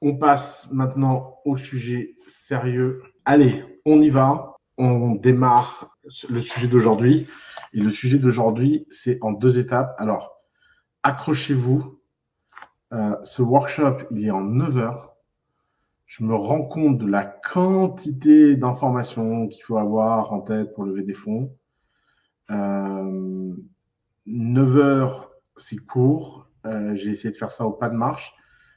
On passe maintenant au sujet sérieux. Allez, on y va. On démarre le sujet d'aujourd'hui. Et le sujet d'aujourd'hui, c'est en 2 étapes. Alors, accrochez-vous. Ce workshop, il est en 9 heures. Je me rends compte de la quantité d'informations qu'il faut avoir en tête pour lever des fonds. 9 heures, c'est court. J'ai essayé de faire ça au pas de marche.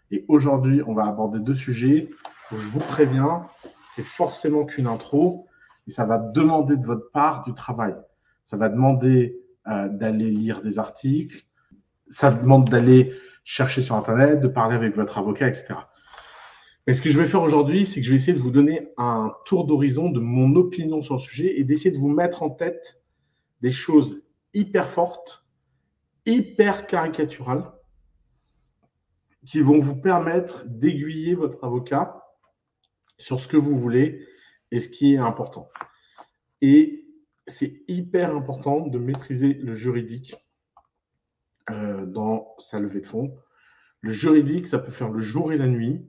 Et aujourd'hui, on va aborder 2 sujets où je vous préviens, c'est forcément qu'une intro et ça va demander de votre part du travail. Ça va demander d'aller lire des articles, ça demande d'aller chercher sur Internet, de parler avec votre avocat, etc. Mais ce que je vais faire aujourd'hui, c'est que je vais essayer de vous donner un tour d'horizon de mon opinion sur le sujet et d'essayer de vous mettre en tête des choses hyper fortes, hyper caricaturales, qui vont vous permettre d'aiguiller votre avocat sur ce que vous voulez et ce qui est important. Et c'est hyper important de maîtriser le juridique dans sa levée de fonds. Le juridique, ça peut faire le jour et la nuit.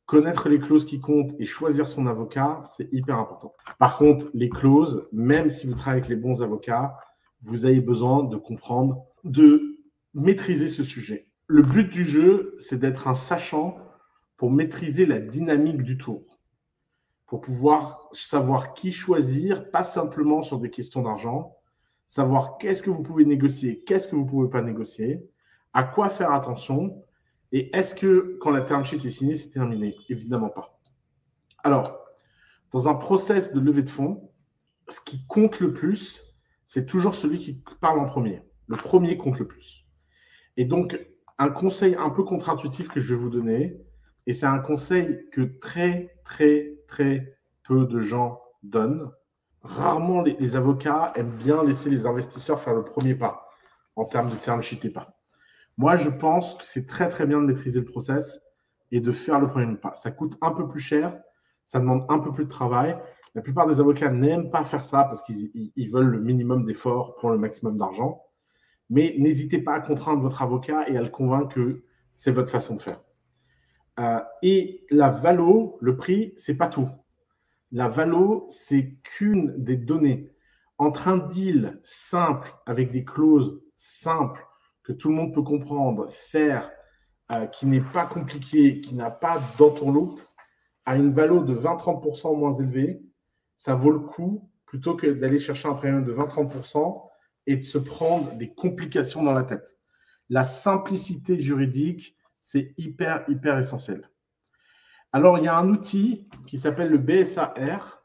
Connaître les clauses qui comptent et choisir son avocat, c'est hyper important. Par contre, les clauses, même si vous travaillez avec les bons avocats, vous avez besoin de comprendre, de maîtriser ce sujet. Le but du jeu, c'est d'être un sachant pour maîtriser la dynamique du tour, pour pouvoir savoir qui choisir, pas simplement sur des questions d'argent, savoir qu'est-ce que vous pouvez négocier, qu'est-ce que vous ne pouvez pas négocier, à quoi faire attention, et est-ce que quand la term sheet est signée, c'est terminé? Évidemment pas. Alors, dans un process de levée de fonds, ce qui compte le plus, c'est toujours celui qui parle en premier. Le premier compte le plus. Et donc, un conseil un peu contre-intuitif que je vais vous donner, et c'est un conseil que très peu de gens donnent. Rarement les avocats aiment bien laisser les investisseurs faire le premier pas en termes de term sheet et pas. Moi, je pense que c'est très bien de maîtriser le process et de faire le premier pas. Ça coûte un peu plus cher, ça demande un peu plus de travail. La plupart des avocats n'aiment pas faire ça parce qu'ils veulent le minimum d'efforts pour le maximum d'argent. Mais n'hésitez pas à contraindre votre avocat et à le convaincre que c'est votre façon de faire. Et la valo, le prix, c'est pas tout. La valo, c'est qu'une des données. Entre un deal simple, avec des clauses simples, que tout le monde peut comprendre, faire, qui n'est pas compliqué, qui n'a pas d'entourloupe, à une valo de 20-30% moins élevée, ça vaut le coup plutôt que d'aller chercher un premium de 20-30% et de se prendre des complications dans la tête. La simplicité juridique, c'est hyper essentiel. Alors, il y a un outil qui s'appelle le BSAR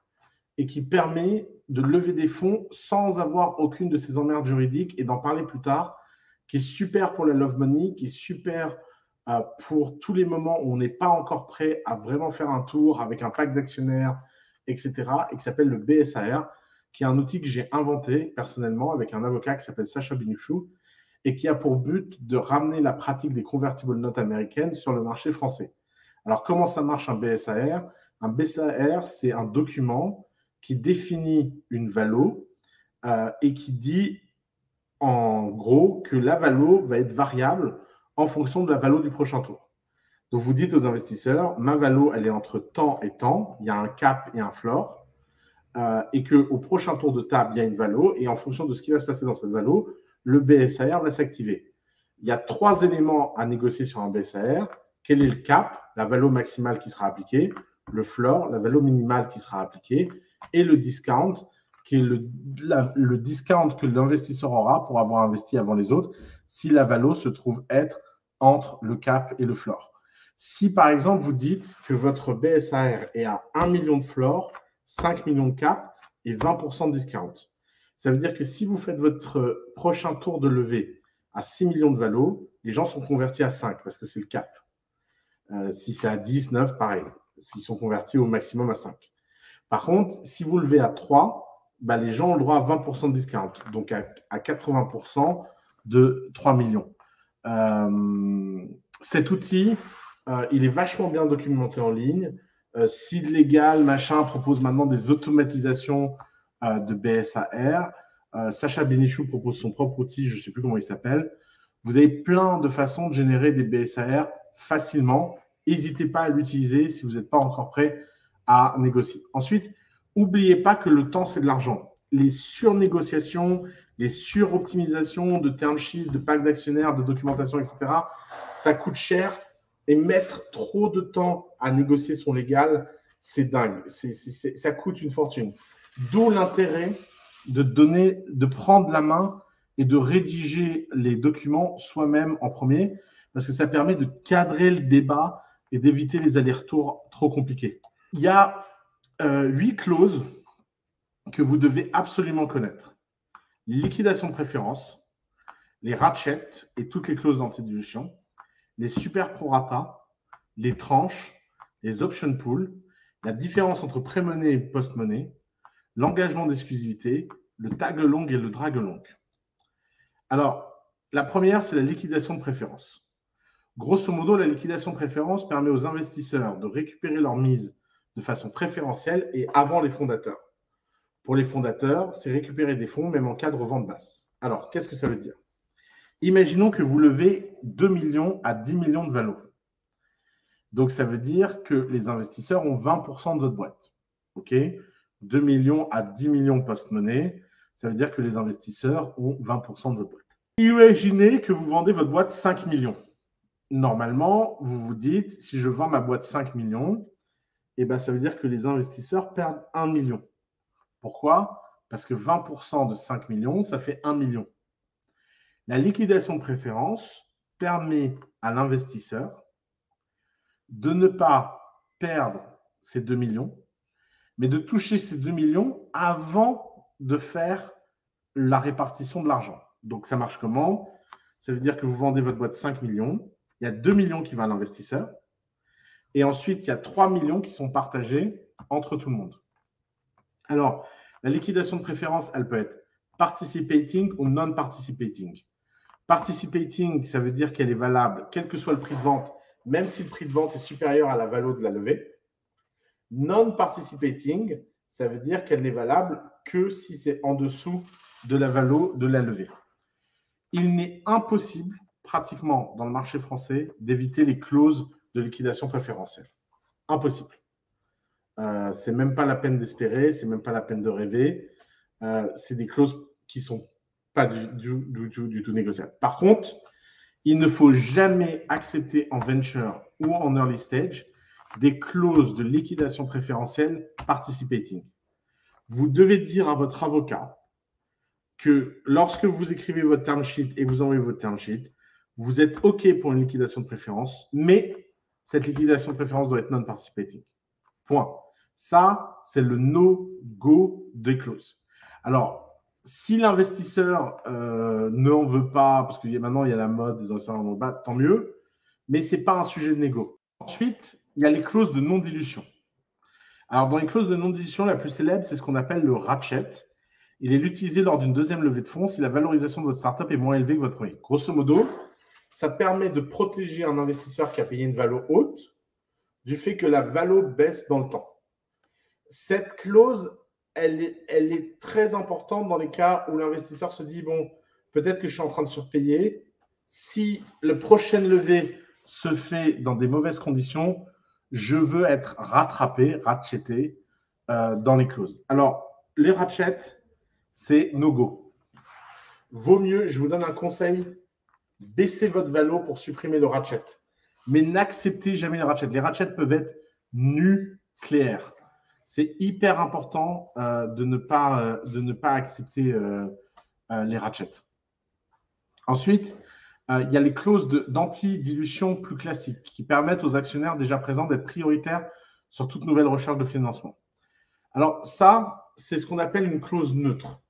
et qui permet de lever des fonds sans avoir aucune de ces emmerdes juridiques et d'en parler plus tard, qui est super pour la love money, qui est super pour tous les moments où on n'est pas encore prêt à vraiment faire un tour avec un pack d'actionnaires, etc. et qui s'appelle le BSAR, qui est un outil que j'ai inventé personnellement avec un avocat qui s'appelle Sacha Benichou et qui a pour but de ramener la pratique des convertible notes américaines sur le marché français. Alors, comment ça marche un BSAR? Un BSAR, c'est un document qui définit une valo et qui dit en gros que la valo va être variable en fonction de la valo du prochain tour. Donc, vous dites aux investisseurs, ma valo, elle est entre temps et temps, il y a un cap et un floor, et qu'au prochain tour de table, il y a une valo, et en fonction de ce qui va se passer dans cette valo, le BSAR va s'activer. Il y a 3 éléments à négocier sur un BSAR. Quel est le cap, la valo maximale qui sera appliquée, le floor, la valo minimale qui sera appliquée, et le discount, qui est le discount que l'investisseur aura pour avoir investi avant les autres, si la valo se trouve être entre le cap et le floor. Si par exemple vous dites que votre BSAR est à 1 million de floor, 5 millions de cap et 20% de discount, ça veut dire que si vous faites votre prochain tour de levée à 6 millions de valo, les gens sont convertis à 5 parce que c'est le cap. Si c'est à 10, 9, pareil. S'ils sont convertis au maximum à 5. Par contre, si vous levez à 3, bah, les gens ont le droit à 20% de discount, donc à 80% de 3 millions. Cet outil, il est vachement bien documenté en ligne. Seed Legal, machin, propose maintenant des automatisations de BSAR. Sacha Benichou propose son propre outil, je ne sais plus comment il s'appelle. Vous avez plein de façons de générer des BSAR facilement n'hésitez pas à l'utiliser si vous n'êtes pas encore prêt à négocier. Ensuite, n'oubliez pas que le temps, c'est de l'argent. Les surnégociations, les suroptimisations de term sheet, de packs d'actionnaires, de documentation, etc., ça coûte cher. Et mettre trop de temps à négocier son légal, c'est dingue. Ça coûte une fortune. D'où l'intérêt de prendre la main et de rédiger les documents soi-même en premier, parce que ça permet de cadrer le débat et d'éviter les allers-retours trop compliqués. Il y a 8 clauses que vous devez absolument connaître. Les liquidations de préférence, les ratchets et toutes les clauses d'antidilution, les super prorata, les tranches, les option pools, la différence entre pré-money et post-money, l'engagement d'exclusivité, le tag long et le drag long. Alors, la première, c'est la liquidation de préférence. Grosso modo, la liquidation de préférence permet aux investisseurs de récupérer leur mise de façon préférentielle et avant les fondateurs. Pour les fondateurs, c'est récupérer des fonds même en cas de revente basse. Alors, qu'est-ce que ça veut dire? Imaginons que vous levez 2 millions à 10 millions de valo. Donc, ça veut dire que les investisseurs ont 20% de votre boîte. OK? 2 millions à 10 millions post-money, ça veut dire que les investisseurs ont 20% de votre boîte. Imaginez que vous vendez votre boîte 5 millions. Normalement, vous vous dites, si je vends ma boîte 5 millions, eh ben, ça veut dire que les investisseurs perdent 1 million. Pourquoi? Parce que 20% de 5 millions, ça fait 1 million. La liquidation de préférence permet à l'investisseur de ne pas perdre ces 2 millions, mais de toucher ces 2 millions avant de faire la répartition de l'argent. Donc, ça marche comment? Ça veut dire que vous vendez votre boîte 5 millions, il y a 2 millions qui vont à l'investisseur, et ensuite, il y a 3 millions qui sont partagés entre tout le monde. Alors, la liquidation de préférence, elle peut être participating ou non-participating. Participating, ça veut dire qu'elle est valable, quel que soit le prix de vente, même si le prix de vente est supérieur à la valeur de la levée. Non-participating, ça veut dire qu'elle n'est valable que si c'est en dessous de la valeur de la levée. Il n'est impossible, pratiquement dans le marché français, d'éviter les clauses de liquidation préférentielle. Impossible. C'est même pas la peine d'espérer, c'est même pas la peine de rêver. C'est des clauses qui sont pas du tout négociables. Par contre, il ne faut jamais accepter en venture ou en early stage des clauses de liquidation préférentielle participating. Vous devez dire à votre avocat que lorsque vous écrivez votre term sheet et vous envoyez votre term sheet, vous êtes OK pour une liquidation de préférence, mais cette liquidation de préférence doit être non-participating. Point. Ça, c'est le no-go des clauses. Alors, si l'investisseur n'en veut pas, parce que maintenant, il y a la mode des investisseurs en bas, tant mieux, mais ce n'est pas un sujet de négo. Ensuite, il y a les clauses de non-dilution. Alors, dans les clauses de non-dilution, la plus célèbre, c'est ce qu'on appelle le ratchet. Il est utilisé lors d'une deuxième levée de fonds si la valorisation de votre startup est moins élevée que votre premier. Grosso modo, ça permet de protéger un investisseur qui a payé une valeur haute du fait que la valeur baisse dans le temps. Cette clause, elle est très importante dans les cas où l'investisseur se dit, bon, peut-être que je suis en train de surpayer. Si le prochain levée se fait dans des mauvaises conditions, je veux être ratcheté dans les clauses. Alors, les ratchets, c'est no-go. Vaut mieux, je vous donne un conseil, baissez votre valo pour supprimer le ratchet. Mais n'acceptez jamais les ratchets. Les ratchets peuvent être nucléaires. C'est hyper important de ne pas accepter les ratchets. Ensuite, il y a les clauses d'anti-dilution plus classiques qui permettent aux actionnaires déjà présents d'être prioritaires sur toute nouvelle recherche de financement. Alors ça, c'est ce qu'on appelle une clause neutre.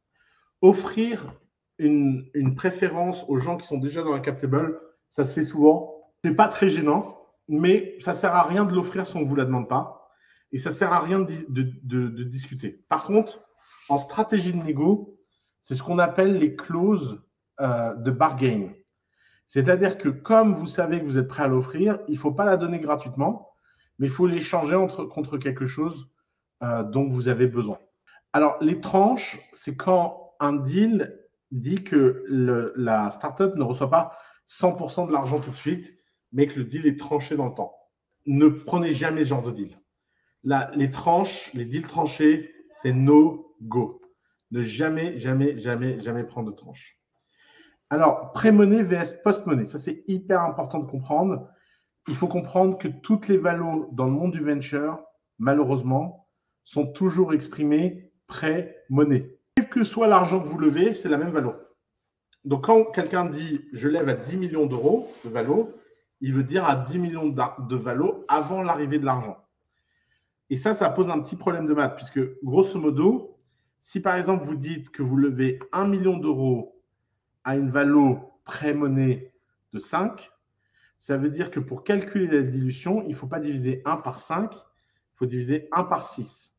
Offrir une préférence aux gens qui sont déjà dans la cap table, ça se fait souvent. Ce n'est pas très gênant, mais ça ne sert à rien de l'offrir si on ne vous la demande pas. Et ça ne sert à rien de discuter. Par contre, en stratégie de négo, c'est ce qu'on appelle les clauses de bargain. C'est-à-dire que comme vous savez que vous êtes prêt à l'offrir, il ne faut pas la donner gratuitement, mais il faut l'échanger contre quelque chose dont vous avez besoin. Alors, les tranches, c'est quand un deal dit que la startup ne reçoit pas 100% de l'argent tout de suite, mais que le deal est tranché dans le temps. ne prenez jamais ce genre de deal. Là, les tranches, les deals tranchés, c'est no go. Ne jamais, jamais, jamais, jamais prendre de tranche. Alors, pré-monnaie vs post-monnaie, ça c'est hyper important de comprendre. Il faut comprendre que toutes les valos dans le monde du venture, malheureusement, sont toujours exprimées pré-monnaie. Quel que soit l'argent que vous levez, c'est la même valo. Donc, quand quelqu'un dit « je lève à 10 millions d'euros de valo », il veut dire à 10 millions de valo avant l'arrivée de l'argent. Et ça pose un petit problème de maths, puisque grosso modo, si par exemple vous dites que vous levez 1 million d'euros à une valo pré-monnaie de 5, ça veut dire que pour calculer la dilution, il ne faut pas diviser 1 par 5, il faut diviser 1 par 6.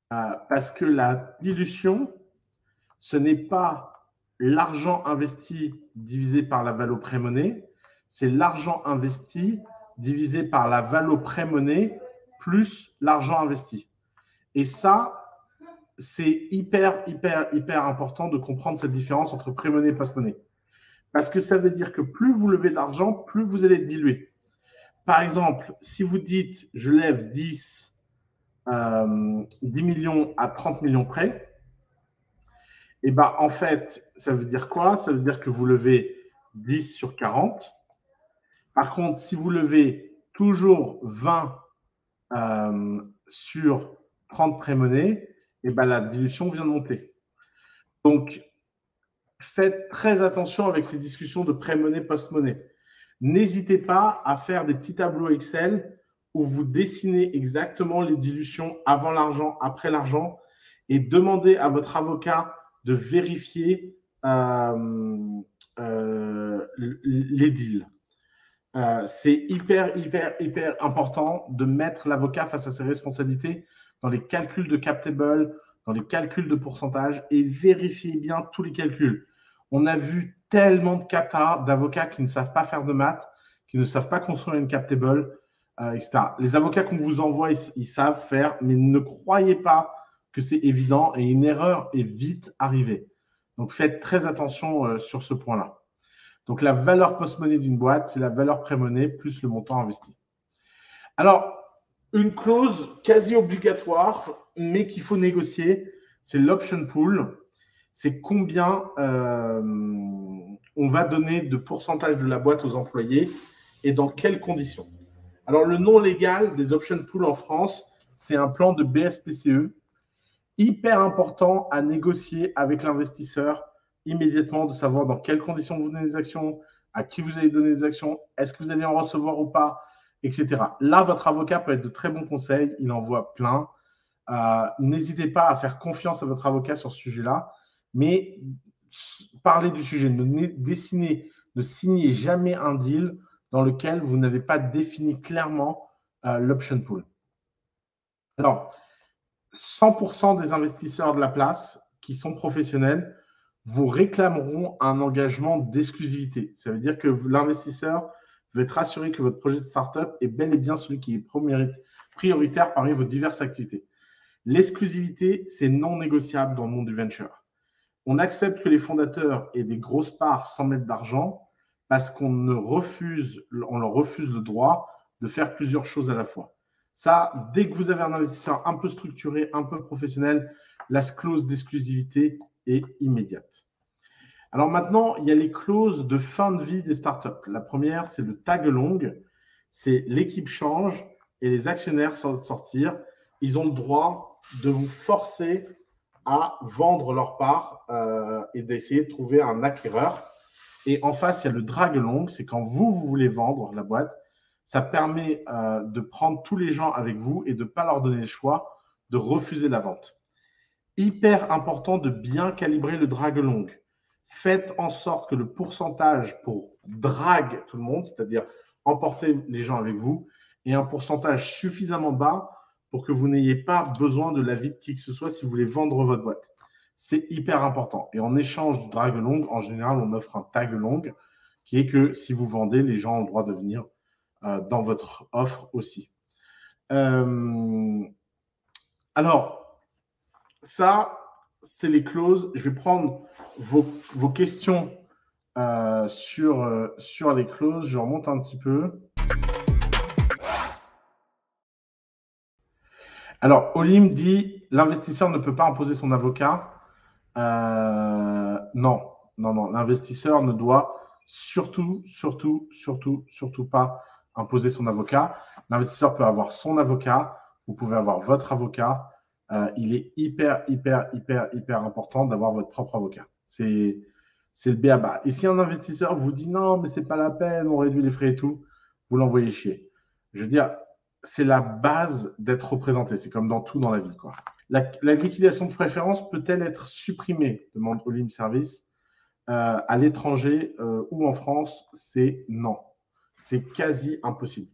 Parce que la dilution, ce n'est pas l'argent investi divisé par la valo pré-monnaie, c'est l'argent investi divisé par la valo pré-monnaie plus l'argent investi. Et ça, c'est hyper, hyper, hyper important de comprendre cette différence entre pré-monnaie et post-monnaie. Parce que ça veut dire que plus vous levez de l'argent, plus vous allez être dilué. Par exemple, si vous dites « je lève 10 millions à 30 millions près », et ben en fait, ça veut dire quoi? Ça veut dire que vous levez 10 sur 40. Par contre, si vous levez toujours 20 sur 30 pré-monnaie, et ben la dilution vient de monter. Donc, faites très attention avec ces discussions de pré-monnaie, post-monnaie. N'hésitez pas à faire des petits tableaux Excel où vous dessinez exactement les dilutions avant l'argent, après l'argent, et demandez à votre avocat de vérifier les deals. C'est hyper, hyper, hyper important de mettre l'avocat face à ses responsabilités dans les calculs de cap table, dans les calculs de pourcentage, et vérifiez bien tous les calculs. On a vu tellement de catas d'avocats qui ne savent pas faire de maths, qui ne savent pas construire une cap table, etc. Les avocats qu'on vous envoie, ils savent faire, mais ne croyez pas que c'est évident et une erreur est vite arrivée. Donc, faites très attention sur ce point-là. Donc, la valeur post-monnaie d'une boîte, c'est la valeur pré-monnaie plus le montant investi. Alors, une clause quasi obligatoire, mais qu'il faut négocier, c'est l'option pool. C'est combien on va donner de pourcentage de la boîte aux employés et dans quelles conditions. Alors, le nom légal des option pools en France, c'est un plan de BSPCE, hyper important à négocier avec l'investisseur immédiatement, de savoir dans quelles conditions vous donnez des actions, à qui vous allez donner des actions, est-ce que vous allez en recevoir ou pas, etc. Là, votre avocat peut être de très bons conseils, il en voit plein. N'hésitez pas à faire confiance à votre avocat sur ce sujet-là, mais parlez du sujet, ne signez jamais un deal dans lequel vous n'avez pas défini clairement l'option pool. Alors, 100% des investisseurs de la place qui sont professionnels vous réclameront un engagement d'exclusivité. Ça veut dire que l'investisseur veut être assuré que votre projet de startup est bel et bien celui qui est prioritaire parmi vos diverses activités. L'exclusivité, c'est non négociable dans le monde du venture. On accepte que les fondateurs aient des grosses parts sans mettre d'argent parce qu'on leur refuse le droit de faire plusieurs choses à la fois. Ça, dès que vous avez un investisseur un peu structuré, un peu professionnel, la clause d'exclusivité est immédiate. Alors maintenant, il y a les clauses de fin de vie des startups. La première, c'est le tag along. C'est l'équipe change et les actionnaires sortir. Ils ont le droit de vous forcer à vendre leur part et d'essayer de trouver un acquéreur. Et en face, il y a le drag along. C'est quand vous voulez vendre la boîte. Ça permet de prendre tous les gens avec vous et de ne pas leur donner le choix de refuser la vente. Hyper important de bien calibrer le drag along. Faites en sorte que le pourcentage pour drag tout le monde, c'est-à-dire emporter les gens avec vous, ait un pourcentage suffisamment bas pour que vous n'ayez pas besoin de l'avis de qui que ce soit si vous voulez vendre votre boîte. C'est hyper important. Et en échange du drag along, en général, on offre un tag along qui est que si vous vendez, les gens ont le droit de venir dans votre offre aussi. Alors, ça, c'est les clauses. Je vais prendre vos questions sur les clauses. Je remonte un petit peu. Alors, Olim dit l'investisseur ne peut pas imposer son avocat. Non, non, non. L'investisseur ne doit surtout pas imposer son avocat. L'investisseur peut avoir son avocat. Vous pouvez avoir votre avocat. Il est hyper important d'avoir votre propre avocat. C'est le b.a.-ba. Et si un investisseur vous dit non, mais c'est pas la peine, on réduit les frais et tout, vous l'envoyez chier. Je veux dire, c'est la base d'être représenté. C'est comme dans tout dans la vie, quoi. La liquidation de préférence peut-elle être supprimée, demande Olim Service. À l'étranger ou en France, c'est non. C'est quasi impossible.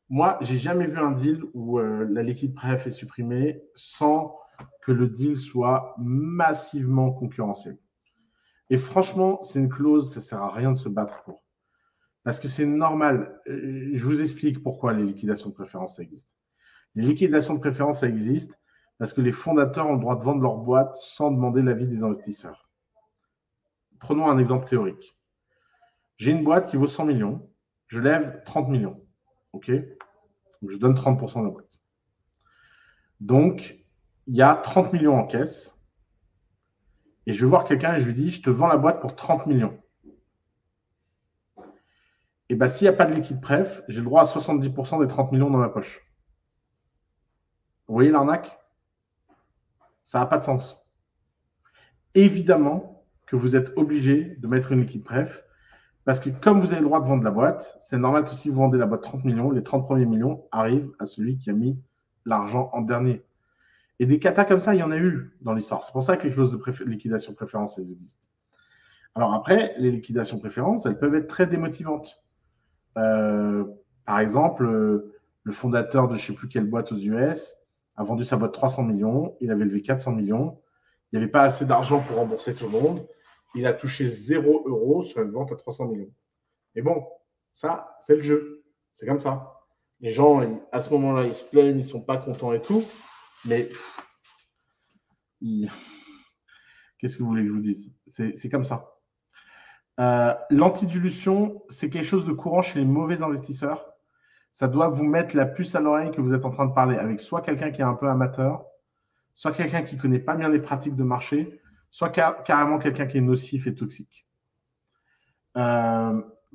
Moi, j'ai jamais vu un deal où la liquide préf est supprimée sans que le deal soit massivement concurrentiel. Et franchement, c'est une clause, ça sert à rien de se battre pour. Parce que c'est normal. Je vous explique pourquoi les liquidations de préférence, ça existe. Les liquidations de préférence, ça existe parce que les fondateurs ont le droit de vendre leur boîte sans demander l'avis des investisseurs. Prenons un exemple théorique. J'ai une boîte qui vaut 100 millions, je lève 30 millions. OK ? Donc, je donne 30% de la boîte. Donc, il y a 30 millions en caisse. Et je vais voir quelqu'un et je lui dis, je te vends la boîte pour 30 millions. Et bien, s'il n'y a pas de liquide préf, j'ai le droit à 70% des 30 millions dans ma poche. Vous voyez l'arnaque ? Ça n'a pas de sens. Évidemment que vous êtes obligé de mettre une liquide préf parce que comme vous avez le droit de vendre la boîte, c'est normal que si vous vendez la boîte 30 millions, les 30 premiers millions arrivent à celui qui a mis l'argent en dernier. Et des catas comme ça, il y en a eu dans l'histoire. C'est pour ça que les clauses de liquidation préférence, elles existent. Alors après, les liquidations préférences, elles peuvent être très démotivantes. Par exemple, le fondateur de je ne sais plus quelle boîte aux US a vendu sa boîte 300 millions, il avait levé 400 millions, il n'y avait pas assez d'argent pour rembourser tout le monde, il a touché 0 € sur une vente à 300 millions. Et bon, ça, c'est le jeu. C'est comme ça. Les gens, à ce moment-là, ils se plaignent, ils ne sont pas contents et tout, mais qu'est-ce que vous voulez que je vous dise ? C'est comme ça. L'antidilution, c'est quelque chose de courant chez les mauvais investisseurs. Ça doit vous mettre la puce à l'oreille que vous êtes en train de parler avec soit quelqu'un qui est un peu amateur, soit quelqu'un qui ne connaît pas bien les pratiques de marché, soit carrément quelqu'un qui est nocif et toxique.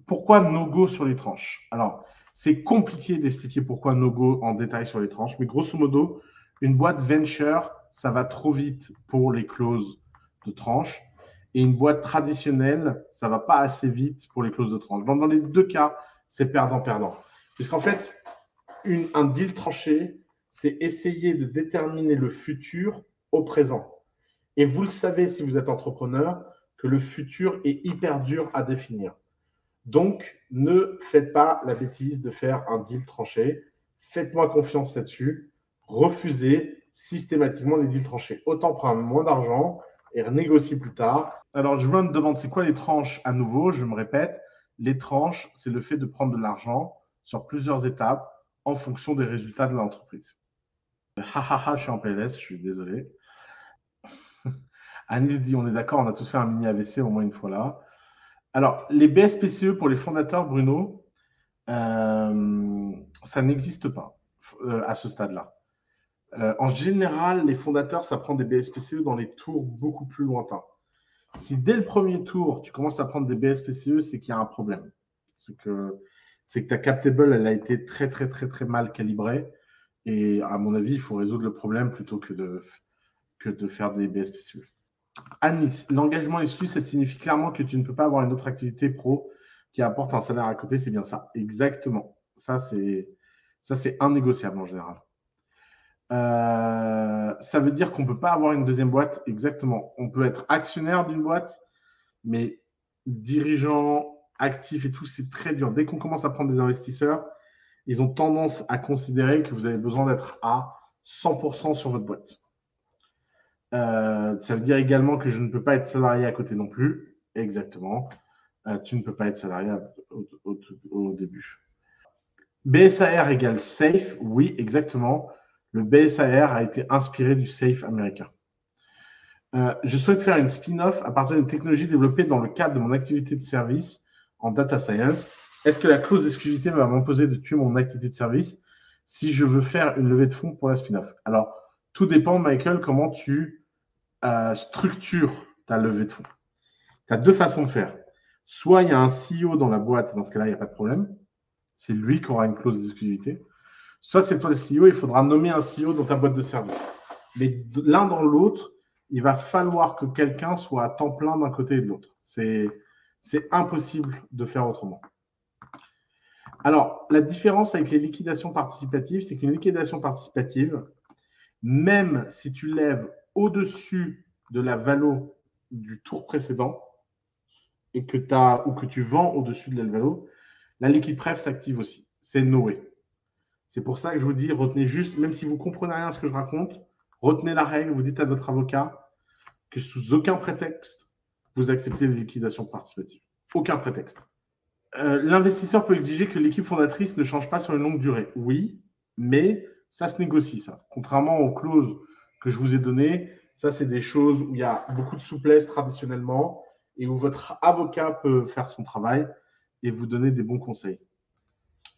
Pourquoi no-go sur les tranches ? Alors, c'est compliqué d'expliquer pourquoi no-go en détail sur les tranches, mais grosso modo, une boîte venture, ça va trop vite pour les clauses de tranches. Et une boîte traditionnelle, ça ne va pas assez vite pour les clauses de tranche. Dans les deux cas, c'est perdant-perdant. Puisqu'en fait, un deal tranché, c'est essayer de déterminer le futur au présent. Et vous le savez, si vous êtes entrepreneur, que le futur est hyper dur à définir. Donc, ne faites pas la bêtise de faire un deal tranché. Faites-moi confiance là-dessus. Refusez systématiquement les deals tranchés. Autant prendre moins d'argent et renégocier plus tard. Alors, je me demande, c'est quoi les tranches à nouveau ? Je me répète, les tranches, c'est le fait de prendre de l'argent sur plusieurs étapes en fonction des résultats de l'entreprise. Je suis en PLS, je suis désolé. Anis dit, on est d'accord, on a tous fait un mini AVC au moins une fois là. Alors, les BSPCE pour les fondateurs, Bruno, ça n'existe pas à ce stade-là. En général, les fondateurs, ça prend des BSPCE dans les tours beaucoup plus lointains. Si dès le premier tour, tu commences à prendre des BSPCE, c'est qu'il y a un problème. C'est que ta cap table, elle a été très mal calibrée. Et à mon avis, il faut résoudre le problème plutôt que de faire des BSPCE. Anis, l'engagement exclu, ça signifie clairement que tu ne peux pas avoir une autre activité pro qui apporte un salaire à côté. C'est bien ça. Exactement. Ça, c'est indénégociable en général. Ça veut dire qu'on ne peut pas avoir une deuxième boîte. Exactement. On peut être actionnaire d'une boîte, mais dirigeant, actif et tout, c'est très dur. Dès qu'on commence à prendre des investisseurs, ils ont tendance à considérer que vous avez besoin d'être à 100% sur votre boîte. Ça veut dire également que je ne peux pas être salarié à côté non plus. Exactement. Tu ne peux pas être salarié au début. BSAR égale safe. Oui, exactement. Le BSAR a été inspiré du safe américain. Je souhaite faire une spin-off à partir d'une technologie développée dans le cadre de mon activité de service en data science. Est-ce que la clause d'exclusivité va m'imposer de tuer mon activité de service ? si je veux faire une levée de fonds pour la spin-off. Alors, tout dépend, Michael, comment tu structures ta levée de fonds. Tu as deux façons de faire. Soit il y a un CEO dans la boîte, dans ce cas-là, il n'y a pas de problème. C'est lui qui aura une clause d'exclusivité. Soit c'est toi le CEO, il faudra nommer un CEO dans ta boîte de service. Mais l'un dans l'autre, il va falloir que quelqu'un soit à temps plein d'un côté et de l'autre. C'est impossible de faire autrement. Alors, la différence avec les liquidations participatives, c'est qu'une liquidation participative, même si tu lèves au-dessus de la valo du tour précédent et que tu vends au-dessus de la valo, la liquide préf s'active aussi. C'est no way. C'est pour ça que je vous dis, retenez juste, même si vous ne comprenez rien à ce que je raconte, retenez la règle, vous dites à votre avocat que sous aucun prétexte, vous acceptez les liquidations participatives. Aucun prétexte. L'investisseur peut exiger que l'équipe fondatrice ne change pas sur une longue durée. Oui, mais ça se négocie, ça. Contrairement aux clauses que je vous ai données, ça, c'est des choses où il y a beaucoup de souplesse traditionnellement et où votre avocat peut faire son travail et vous donner des bons conseils.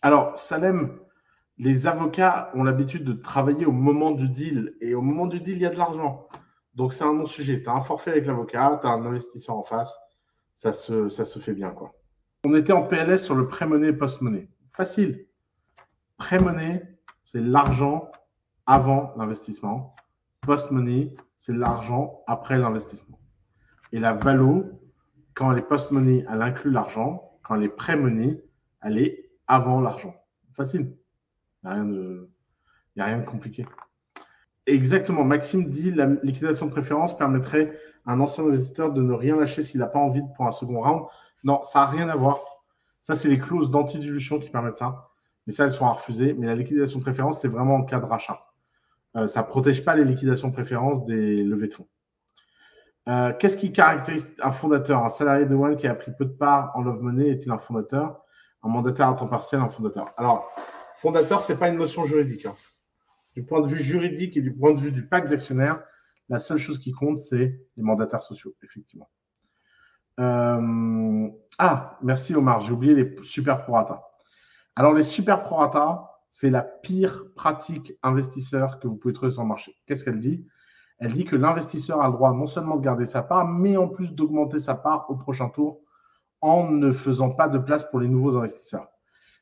Alors, Salem, les avocats ont l'habitude de travailler au moment du deal. Et au moment du deal, il y a de l'argent. Donc, c'est un non-sujet. Tu as un forfait avec l'avocat, tu as un investisseur en face. Ça se fait bien, quoi. On était en PLS sur le pré-money et post-money. Facile. Pré-money, c'est l'argent avant l'investissement. Post-money, c'est l'argent après l'investissement. Et la valo, quand elle est post-money, elle inclut l'argent. Quand elle est pré-money, elle est avant l'argent. Facile. Il n'y a rien de compliqué. Exactement. Maxime dit la liquidation de préférence permettrait à un ancien investisseur de ne rien lâcher s'il n'a pas envie pour un second round. Non, ça n'a rien à voir. Ça, c'est les clauses d'anti-dilution qui permettent ça. Mais ça, elles sont à refuser. Mais la liquidation de préférence, c'est vraiment en cas de rachat. Ça ne protège pas les liquidations de préférence des levées de fonds. Qu'est-ce qui caractérise un fondateur? Un salarié de One qui a pris peu de parts en Love Money est-il un fondateur? Un mandataire à temps partiel, un fondateur? Alors, fondateur, ce n'est pas une notion juridique. Hein. Du point de vue juridique et du point de vue du pacte d'actionnaires, la seule chose qui compte, c'est les mandataires sociaux, effectivement. Merci Omar, j'ai oublié les super prorata. Alors, les super prorata, c'est la pire pratique investisseur que vous pouvez trouver sur le marché. Qu'est-ce qu'elle dit? Elle dit que l'investisseur a le droit non seulement de garder sa part, mais en plus d'augmenter sa part au prochain tour en ne faisant pas de place pour les nouveaux investisseurs.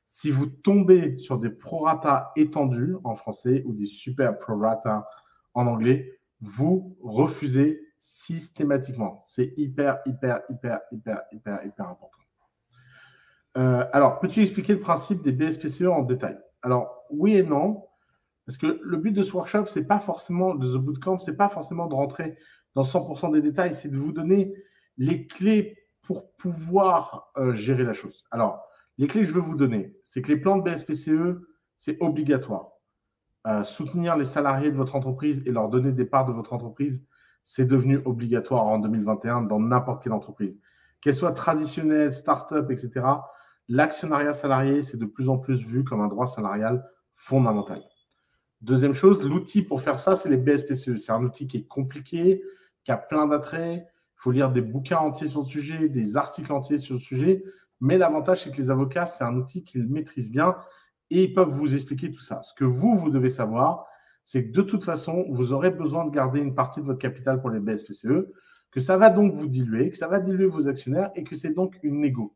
Si vous tombez sur des prorata étendus en français ou des super prorata en anglais, vous refusez systématiquement. C'est hyper important. Alors, peux-tu expliquer le principe des BSPCE en détail? Alors, oui et non, parce que le but de ce workshop, c'est pas forcément, de The Bootcamp, c'est pas forcément de rentrer dans 100% des détails, c'est de vous donner les clés pour pouvoir gérer la chose. Alors, les clés que je veux vous donner, c'est que les plans de BSPCE, c'est obligatoire. Soutenir les salariés de votre entreprise et leur donner des parts de votre entreprise, c'est devenu obligatoire en 2021 dans n'importe quelle entreprise. Qu'elle soit traditionnelle, start-up, etc., l'actionnariat salarié, c'est de plus en plus vu comme un droit salarial fondamental. Deuxième chose, l'outil pour faire ça, c'est les BSPCE. C'est un outil qui est compliqué, qui a plein d'attraits. Il faut lire des bouquins entiers sur le sujet, des articles entiers sur le sujet. Mais l'avantage, c'est que les avocats, c'est un outil qu'ils maîtrisent bien et ils peuvent vous expliquer tout ça. Ce que vous devez savoir, c'est que de toute façon, vous aurez besoin de garder une partie de votre capital pour les BSPCE, que ça va donc vous diluer, que ça va diluer vos actionnaires et que c'est donc une négo.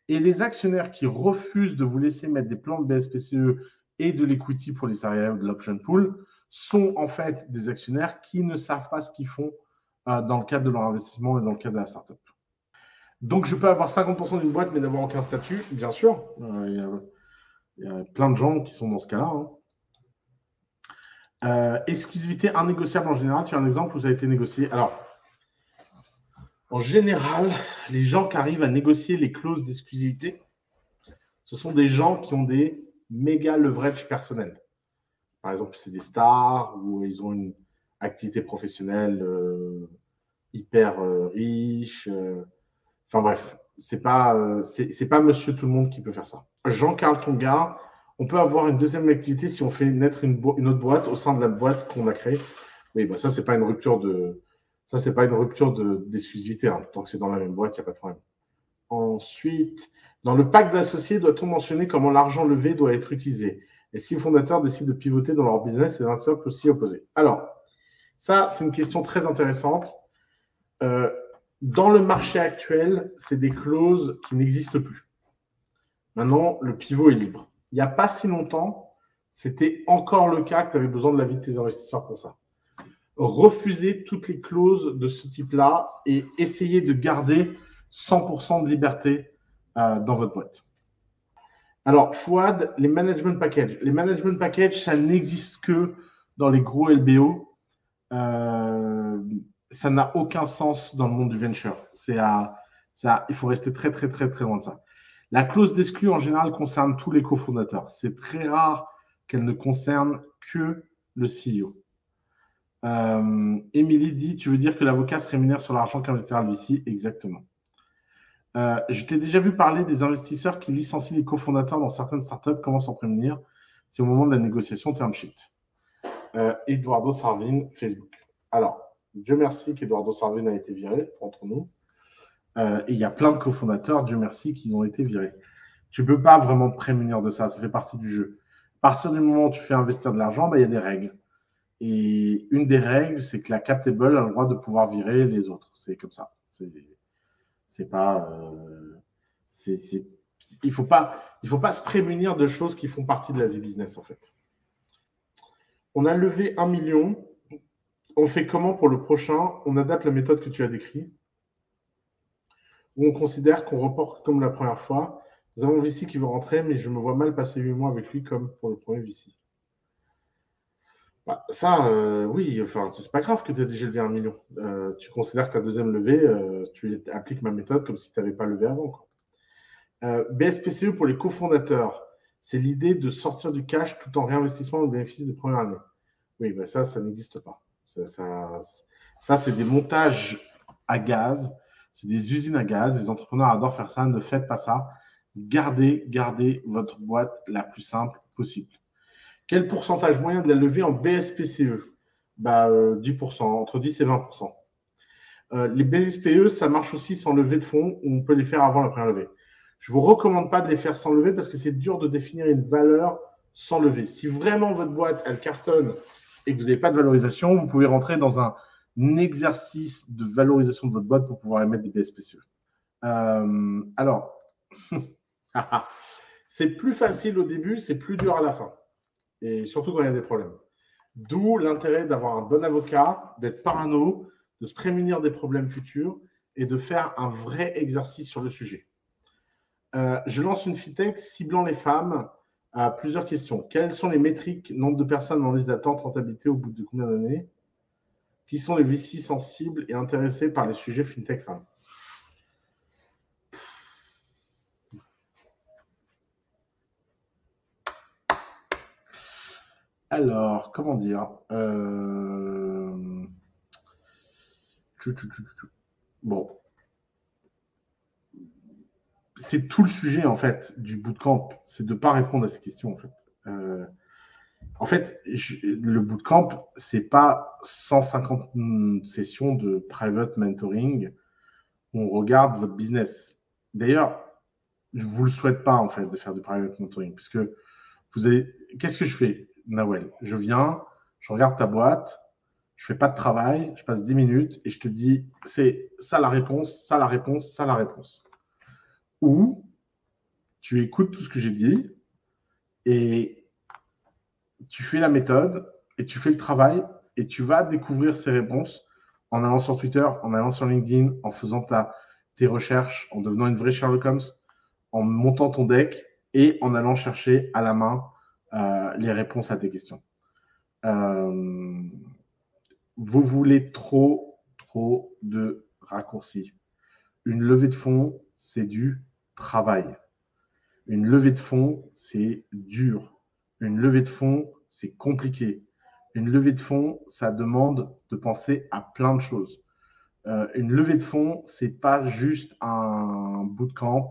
Et les actionnaires qui refusent de vous laisser mettre des plans de BSPCE et de l'equity pour les salariés ou de l'option pool sont en fait des actionnaires qui ne savent pas ce qu'ils font dans le cadre de leur investissement et dans le cadre de la startup. Donc, je peux avoir 50% d'une boîte mais n'avoir aucun statut, bien sûr. Il y a plein de gens qui sont dans ce cas-là. Hein. Exclusivité innégociable en général, tu as un exemple où ça a été négocié? Alors, en général, les gens qui arrivent à négocier les clauses d'exclusivité, ce sont des gens qui ont des méga leverage personnels. Par exemple, c'est des stars ou ils ont une activité professionnelle hyper riche. Enfin bref, c'est pas monsieur tout le monde qui peut faire ça. Jean-Carl Tonga, on peut avoir une deuxième activité si on fait naître une autre boîte au sein de la boîte qu'on a créée. Oui, bah ça, c'est pas une rupture d'exclusivité. Hein. Tant que c'est dans la même boîte, il n'y a pas de problème. Ensuite, dans le pacte d'associés, doit-on mentionner comment l'argent levé doit être utilisé? Et si les fondateurs décident de pivoter dans leur business, les investisseurs peuvent s'y opposer. Alors, ça, c'est une question très intéressante. Dans le marché actuel, c'est des clauses qui n'existent plus. Maintenant, le pivot est libre. Il n'y a pas si longtemps, c'était encore le cas que tu avais besoin de l'avis de tes investisseurs pour ça. Refusez toutes les clauses de ce type-là et essayez de garder 100% de liberté dans votre boîte. Alors, Fouad, les management packages. Les management packages, ça n'existe que dans les gros LBO. Ça n'a aucun sens dans le monde du venture. Il faut rester très, très, très, très loin de ça. La clause d'exclus, en général, concerne tous les cofondateurs. C'est très rare qu'elle ne concerne que le CEO. Émilie dit, tu veux dire que l'avocat se rémunère sur l'argent qu'investira le VC? Exactement. Je t'ai déjà vu parler des investisseurs qui licencient les cofondateurs dans certaines startups. Comment s'en prémunir? C'est au moment de la négociation term sheet. Eduardo Sarvin, Facebook. Alors, Dieu merci qu'Eduardo Sarvin a été viré, entre nous. Et il y a plein de cofondateurs, Dieu merci, qui ont été virés. Tu ne peux pas vraiment te prémunir de ça, ça fait partie du jeu. À partir du moment où tu fais investir de l'argent, il y a des règles. Et une des règles, c'est que la captable a le droit de pouvoir virer les autres. C'est comme ça. C'est pas... il faut pas se prémunir de choses qui font partie de la vie business, en fait. On a levé 1 million. On fait comment pour le prochain? On adapte la méthode que tu as décrite. Ou on considère qu'on reporte comme la première fois. Nous avons VC qui veut rentrer, mais je me vois mal passer 8 mois avec lui comme pour le premier VC. Oui, enfin, c'est pas grave que tu aies déjà levé 1 million. Tu considères que ta deuxième levée, tu appliques ma méthode comme si tu n'avais pas levé avant, quoi. BSPCE pour les cofondateurs, c'est l'idée de sortir du cash tout en réinvestissement au bénéfice des premières années. Oui, ça n'existe pas. Ça, c'est des montages à gaz, c'est des usines à gaz. Les entrepreneurs adorent faire ça. Ne faites pas ça. Gardez votre boîte la plus simple possible. Quel pourcentage moyen de la levée en BSPCE? 10%, entre 10 et 20%. Les BSPE, ça marche aussi sans levée de fonds, ou on peut les faire avant la première levée. Je ne vous recommande pas de les faire sans levée parce que c'est dur de définir une valeur sans levée. Si vraiment votre boîte, elle cartonne et que vous n'avez pas de valorisation, vous pouvez rentrer dans un exercice de valorisation de votre boîte pour pouvoir émettre des BSPCE. Alors, c'est plus facile au début, c'est plus dur à la fin. Et surtout quand il y a des problèmes. D'où l'intérêt d'avoir un bon avocat, d'être parano, de se prémunir des problèmes futurs et de faire un vrai exercice sur le sujet. Je lance une FinTech ciblant les femmes. Plusieurs questions. Quelles sont les métriques, nombre de personnes en liste d'attente, rentabilité au bout de combien d'années? Qui sont les VC sensibles et intéressés par les sujets FinTech femmes? Alors, comment dire? Bon. C'est tout le sujet, en fait, du bootcamp. C'est de ne pas répondre à ces questions, en fait. Le bootcamp, c'est pas 150 sessions de private mentoring où on regarde votre business. D'ailleurs, je vous le souhaite pas, en fait, de faire du private mentoring, puisque qu'est-ce que je fais, Nawel? Je viens, je regarde ta boîte, je fais pas de travail, je passe 10 minutes et je te dis, c'est ça la réponse, ça la réponse, ça la réponse. Ou tu écoutes tout ce que j'ai dit et tu fais la méthode et tu fais le travail et tu vas découvrir ces réponses en allant sur Twitter, en allant sur LinkedIn, en faisant tes recherches, en devenant une vraie Sherlock Holmes, en montant ton deck et en allant chercher à la main les réponses à tes questions. Vous voulez trop de raccourcis. Une levée de fonds, c'est du travail. Une levée de fonds, c'est dur. Une levée de fonds, c'est compliqué. Une levée de fonds, ça demande de penser à plein de choses. Une levée de fonds, c'est pas juste un bootcamp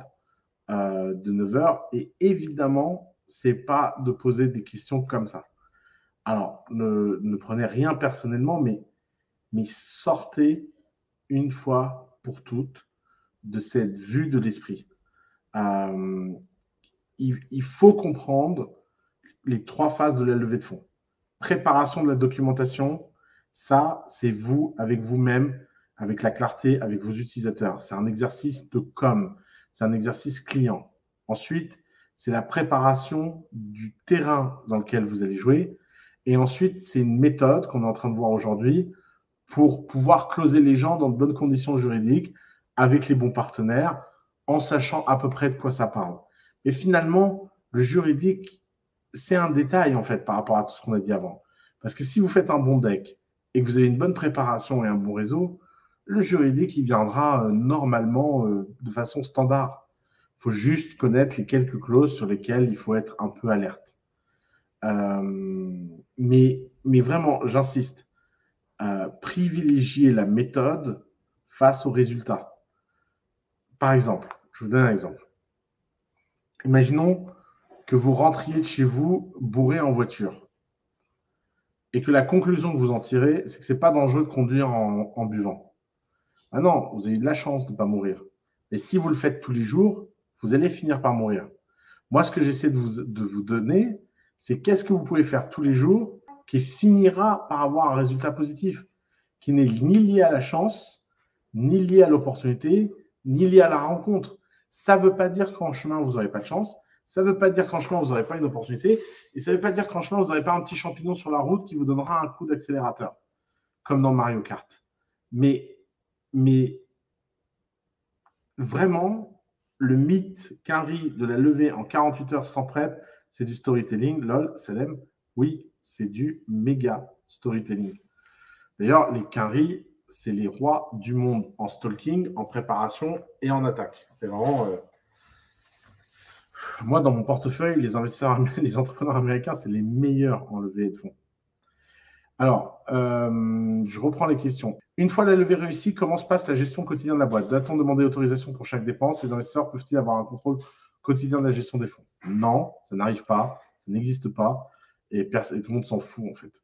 de 9 heures. Et évidemment, c'est pas de poser des questions comme ça. Alors, ne prenez rien personnellement, mais sortez une fois pour toutes de cette vue de l'esprit. Il faut comprendre les 3 phases de la levée de fonds. Préparation de la documentation, ça, c'est vous, avec vous-même, avec la clarté, avec vos utilisateurs. C'est un exercice de com, c'est un exercice client. Ensuite, c'est la préparation du terrain dans lequel vous allez jouer. Et ensuite, c'est une méthode qu'on est en train de voir aujourd'hui pour pouvoir closer les gens dans de bonnes conditions juridiques, avec les bons partenaires, en sachant à peu près de quoi ça parle. Et finalement, le juridique, c'est un détail, en fait, par rapport à tout ce qu'on a dit avant. Parce que si vous faites un bon deck et que vous avez une bonne préparation et un bon réseau, le juridique, il viendra normalement de façon standard. Il faut juste connaître les quelques clauses sur lesquelles il faut être un peu alerte. Mais vraiment, j'insiste, privilégier la méthode face au résultat. Par exemple, je vous donne un exemple. Imaginons que vous rentriez de chez vous bourré en voiture et que la conclusion que vous en tirez, c'est que ce n'est pas dangereux de conduire en buvant. Ah non, vous avez eu de la chance de ne pas mourir. Et si vous le faites tous les jours, vous allez finir par mourir. Moi, ce que j'essaie de vous donner, c'est qu'est-ce que vous pouvez faire tous les jours qui finira par avoir un résultat positif, qui n'est ni lié à la chance, ni lié à l'opportunité, ni lié à la rencontre. Ça ne veut pas dire qu'en chemin, vous n'aurez pas de chance. Ça ne veut pas dire qu'en chemin, vous n'aurez pas une opportunité. Et ça ne veut pas dire qu'en chemin, vous n'aurez pas un petit champignon sur la route qui vous donnera un coup d'accélérateur, comme dans Mario Kart. Mais vraiment, le mythe quinri de la levée en 48 heures sans prep, c'est du storytelling. Lol, Salem, oui, c'est du méga storytelling. D'ailleurs, les quinri, c'est les rois du monde en stalking, en préparation et en attaque. C'est vraiment... Moi, dans mon portefeuille, les entrepreneurs américains, c'est les meilleurs en levée de fonds. Alors, je reprends les questions. Une fois la levée réussie, comment se passe la gestion quotidienne de la boîte? Doit-on demander autorisation pour chaque dépense? Les investisseurs peuvent-ils avoir un contrôle quotidien de la gestion des fonds? Non, ça n'arrive pas, ça n'existe pas, et tout le monde s'en fout en fait.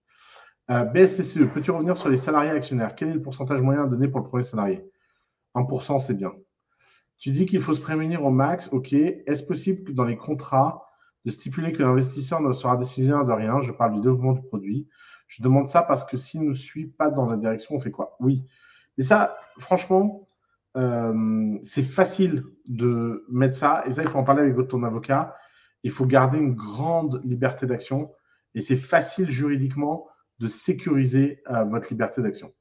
BSPCE, peux-tu revenir sur les salariés actionnaires? Quel est le pourcentage moyen à donner pour le premier salarié? 1%, c'est bien. Tu dis qu'il faut se prémunir au max, ok. Est-ce possible que dans les contrats de stipuler que l'investisseur ne sera décisionnaire de rien? Je parle du développement du produit. Je demande ça parce que s'il ne suit pas dans la direction, on fait quoi? Oui. Et ça, franchement, c'est facile de mettre ça. Et ça, il faut en parler avec ton avocat. Il faut garder une grande liberté d'action. Et c'est facile juridiquement de sécuriser votre liberté d'action.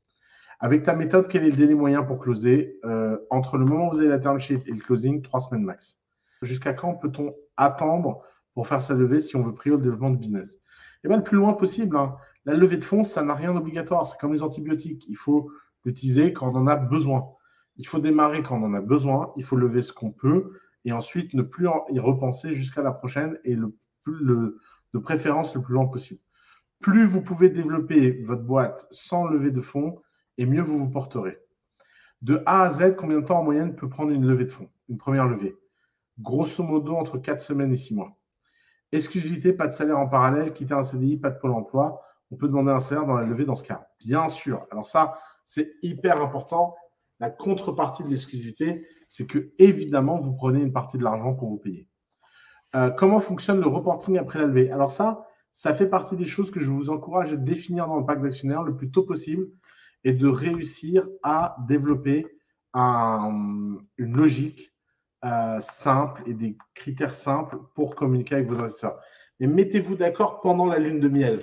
Avec ta méthode, quel est le délai moyen pour closer? Entre le moment où vous avez la term sheet et le closing, 3 semaines max. Jusqu'à quand peut-on attendre pour faire sa levée si on veut prioriser le développement de business? Eh bien, le plus loin possible. Hein. La levée de fonds, ça n'a rien d'obligatoire. C'est comme les antibiotiques. Il faut l'utiliser quand on en a besoin. Il faut démarrer quand on en a besoin. Il faut lever ce qu'on peut et ensuite ne plus y repenser jusqu'à la prochaine et de préférence le plus loin possible. Plus vous pouvez développer votre boîte sans levée de fonds, et mieux vous vous porterez. De A à Z, combien de temps en moyenne peut prendre une levée de fonds? Une première levée. Grosso modo, entre 4 semaines et 6 mois. Exclusivité, pas de salaire en parallèle, quitter un CDI, pas de Pôle emploi. On peut demander un salaire dans la levée dans ce cas. Bien sûr. Alors ça, c'est hyper important. La contrepartie de l'exclusivité, c'est que évidemment, vous prenez une partie de l'argent pour vous payer. Comment fonctionne le reporting après la levée? Alors ça fait partie des choses que je vous encourage à définir dans le pacte d'actionnaires le plus tôt possible et de réussir à développer une logique simple et des critères simples pour communiquer avec vos investisseurs. Mais mettez-vous d'accord pendant la lune de miel.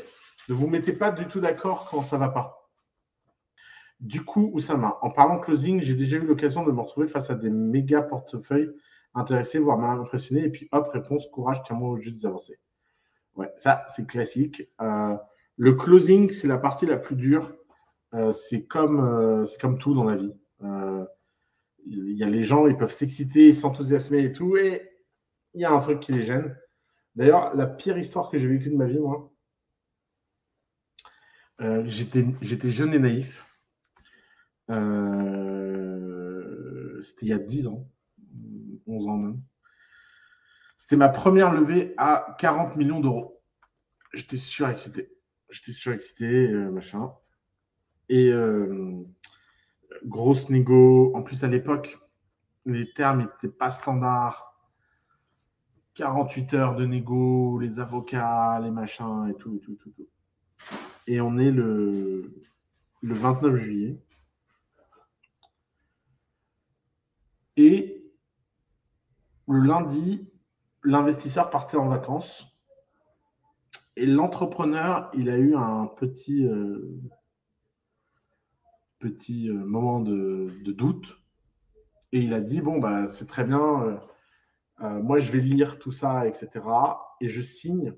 Ne vous mettez pas du tout d'accord quand ça ne va pas. Du coup, Oussama, en parlant de closing, j'ai déjà eu l'occasion de me retrouver face à des méga portefeuilles intéressés, voire mal impressionnés. Et puis, hop, réponse, courage, tiens-moi au jus des avancées. Ouais, ça, c'est classique. Le closing, c'est la partie la plus dure. C'est comme tout dans la vie. Il y a les gens, ils peuvent s'exciter, s'enthousiasmer et tout, et il y a un truc qui les gêne. D'ailleurs, la pire histoire que j'ai vécue de ma vie, moi, j'étais jeune et naïf. C'était il y a 10 ans, 11 ans même. C'était ma première levée à 40 millions d'euros. J'étais surexcité. Machin. Et grosse négo. En plus, à l'époque, les termes n'étaient pas standards. 48 heures de négo, les avocats, les machins et tout, tout, tout, tout. Et on est le 29 juillet. Et le lundi, l'investisseur partait en vacances. Et l'entrepreneur, il a eu un petit moment de doute. Et il a dit, bon, bah, c'est très bien, moi, je vais lire tout ça, etc. Et je signe.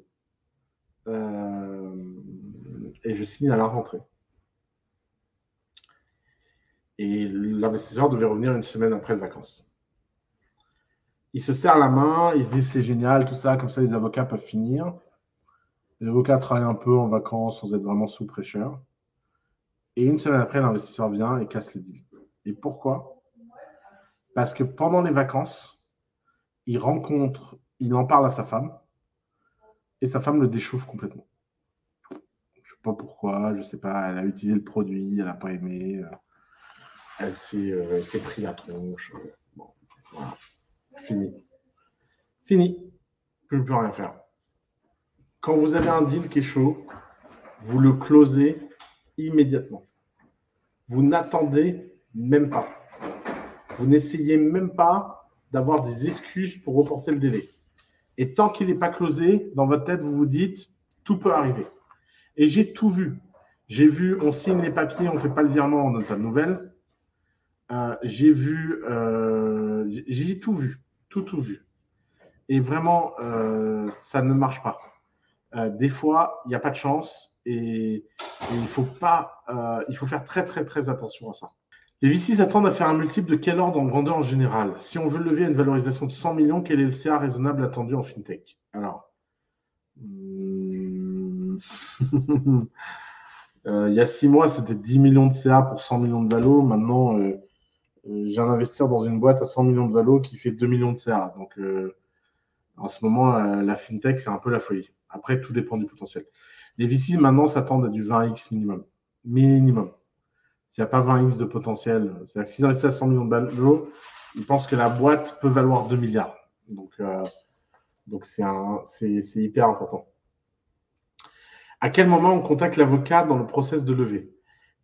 Et je signe à la rentrée. Et l'investisseur devait revenir une semaine après les vacances. Il se serre la main, il se dit c'est génial, tout ça, comme ça les avocats peuvent finir. Les avocats travaillent un peu en vacances sans être vraiment sous pressure. Et une semaine après, l'investisseur vient et casse le deal. Et pourquoi? Parce que pendant les vacances, il en parle à sa femme, et sa femme le déchauffe complètement. Je ne sais pas pourquoi, je ne sais pas, elle a utilisé le produit, elle n'a pas aimé, elle s'est pris la tronche. Bon, voilà. Fini. Fini. Je ne peux plus rien faire. Quand vous avez un deal qui est chaud, vous le closez immédiatement. Vous n'attendez même pas. Vous n'essayez même pas d'avoir des excuses pour reporter le délai. Et tant qu'il n'est pas closé, dans votre tête, vous vous dites, tout peut arriver. Et j'ai tout vu. J'ai vu, on signe les papiers, on ne fait pas le virement, on ne donne pas de nouvelles. J'ai tout vu. Tout vu. Et vraiment, ça ne marche pas. Des fois, il n'y a pas de chance et il faut faire très, très, très attention à ça. Les VC s'attendent à faire un multiple de quel ordre en grandeur en général? Si on veut lever à une valorisation de 100 millions, quel est le CA raisonnable attendu en FinTech? Alors, il y a 6 mois, c'était 10 millions de CA pour 100 millions de valo. Maintenant, j'ai un investir dans une boîte à 100 millions de valo qui fait 2 millions de CA. Donc, en ce moment, la FinTech, c'est un peu la folie. Après, tout dépend du potentiel. Les VC, maintenant, s'attendent à du 20x minimum. Minimum. S'il n'y a pas 20x de potentiel, c'est-à-dire que s'ils investissent à 100 millions de balles, ils pensent que la boîte peut valoir 2 milliards. Donc c'est hyper important. À quel moment on contacte l'avocat dans le process de levée?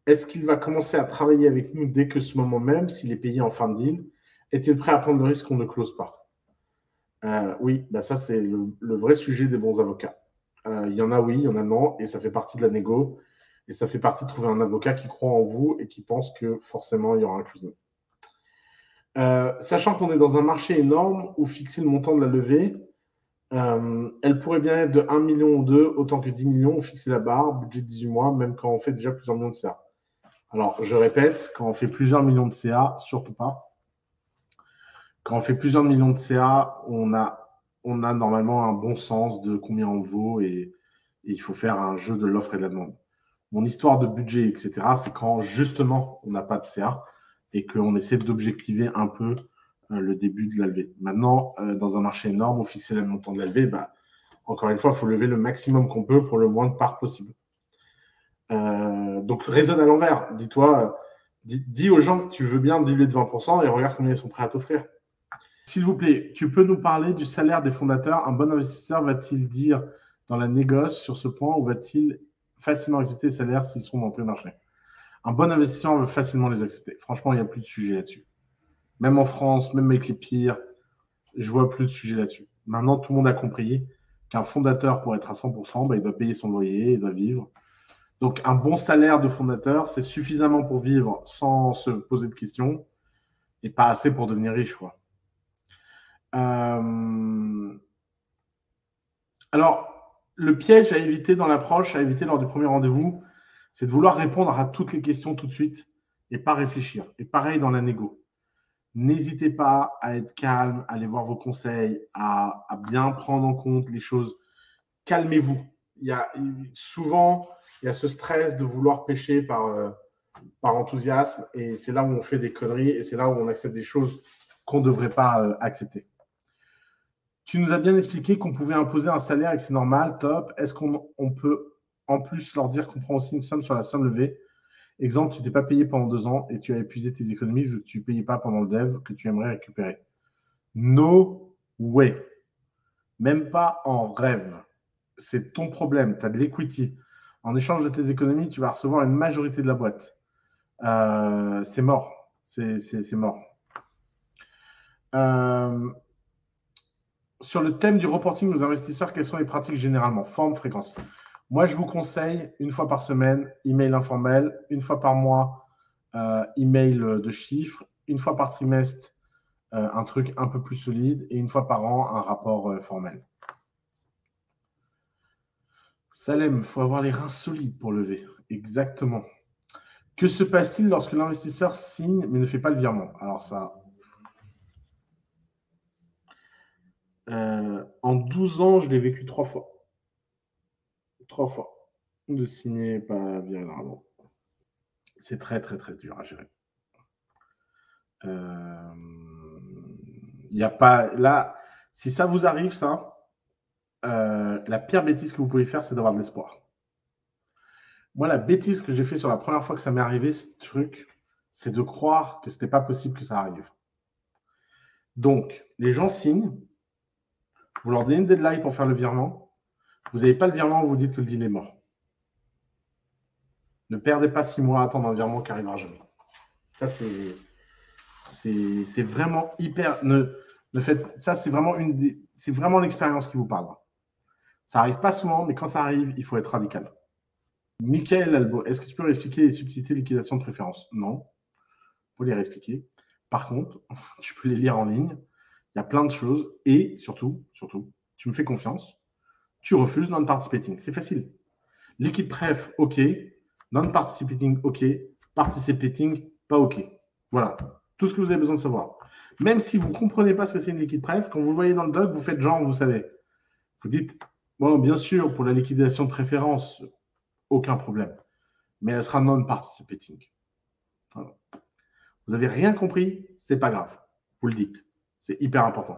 Est-ce qu'il va commencer à travailler avec nous dès que ce moment même, s'il est payé en fin de deal? Est-il prêt à prendre le risque qu'on ne close pas? Oui, bah ça c'est le vrai sujet des bons avocats. Il y en a oui, il y en a non, et ça fait partie de la négo. Et ça fait partie de trouver un avocat qui croit en vous et qui pense que forcément il y aura un closing. Sachant qu'on est dans un marché énorme où fixer le montant de la levée, elle pourrait bien être de 1 million ou 2, autant que 10 millions, ou fixer la barre, budget de 18 mois, même quand on fait déjà plusieurs millions de CA. Alors, je répète, quand on fait plusieurs millions de CA, surtout pas. Quand on fait plusieurs millions de CA, on a normalement un bon sens de combien on vaut et il faut faire un jeu de l'offre et de la demande. Mon histoire de budget, etc., c'est quand justement on n'a pas de CA et qu'on essaie d'objectiver un peu le début de la levée. Maintenant, dans un marché énorme, où fixer le montant de la levée, encore une fois, il faut lever le maximum qu'on peut pour le moins de parts possible. Donc, raisonne à l'envers. Dis-toi, dis aux gens que tu veux bien diluer de 20% et regarde combien ils sont prêts à t'offrir. S'il vous plaît, tu peux nous parler du salaire des fondateurs? Un bon investisseur va-t-il dire dans la négoce sur ce point ou va-t-il facilement accepter les salaires s'ils sont dans le pré-marché? Un bon investisseur veut facilement les accepter. Franchement, il n'y a plus de sujet là-dessus. Même en France, même avec les pires, je vois plus de sujet là-dessus. Maintenant, tout le monde a compris qu'un fondateur, pour être à 100%, il doit payer son loyer, il doit vivre. Donc, un bon salaire de fondateur, c'est suffisamment pour vivre sans se poser de questions et pas assez pour devenir riche, quoi. Alors, le piège à éviter dans l'approche, à éviter lors du premier rendez-vous, c'est de vouloir répondre à toutes les questions tout de suite et pas réfléchir. Et pareil dans la négo. N'hésitez pas à être calme, à aller voir vos conseils, à bien prendre en compte les choses. Calmez-vous. Souvent, il y a ce stress de vouloir pêcher par enthousiasme et c'est là où on fait des conneries et c'est là où on accepte des choses qu'on ne devrait pas accepter. Tu nous as bien expliqué qu'on pouvait imposer un salaire et que c'est normal, top. Est-ce qu'on peut en plus leur dire qu'on prend aussi une somme sur la somme levée? Exemple, tu t'es pas payé pendant 2 ans et tu as épuisé tes économies vu que tu ne payais pas pendant le dev que tu aimerais récupérer. No way. Même pas en rêve. C'est ton problème. Tu as de l'equity. En échange de tes économies, tu vas recevoir une majorité de la boîte. C'est mort. C'est mort. Sur le thème du reporting aux investisseurs, quelles sont les pratiques généralement? Forme, fréquence. Moi, je vous conseille une fois par semaine, email informel, une fois par mois, email de chiffres, une fois par trimestre, un truc un peu plus solide, et une fois par an, un rapport formel. Salem, il faut avoir les reins solides pour lever. Exactement. Que se passe-t-il lorsque l'investisseur signe mais ne fait pas le virement? Alors ça, en 12 ans, je l'ai vécu 3 fois. 3 fois. De signer pas virer l'argent. C'est très, très, très dur à gérer. Il n'y a pas... Là, si ça vous arrive, ça, la pire bêtise que vous pouvez faire, c'est d'avoir de l'espoir. Moi, la bêtise que j'ai fait sur la première fois que ça m'est arrivé, ce truc, c'est de croire que ce n'était pas possible que ça arrive. Donc, les gens signent, vous leur donnez une deadline pour faire le virement, vous n'avez pas le virement, vous dites que le deal est mort. Ne perdez pas 6 mois à attendre un virement qui n'arrivera jamais. Ça, c'est vraiment hyper... ça, c'est vraiment l'expérience qui vous parle. Ça n'arrive pas souvent, mais quand ça arrive, il faut être radical. Michael Albo, est-ce que tu peux réexpliquer les subtilités de liquidation de préférence? Non, il faut les réexpliquer. Par contre, tu peux les lire en ligne. Il y a plein de choses. Et surtout, tu me fais confiance. Tu refuses non-participating. C'est facile. Liquid pref, OK. Non-participating, OK. Participating, pas OK. Voilà. Tout ce que vous avez besoin de savoir. Même si vous ne comprenez pas ce que c'est une liquid pref, quand vous le voyez dans le doc, vous faites genre, vous savez. Vous dites, bon, bien sûr, pour la liquidation de préférence, aucun problème. Mais elle sera non-participating. Voilà. Vous n'avez rien compris, c'est pas grave. Vous le dites. C'est hyper important.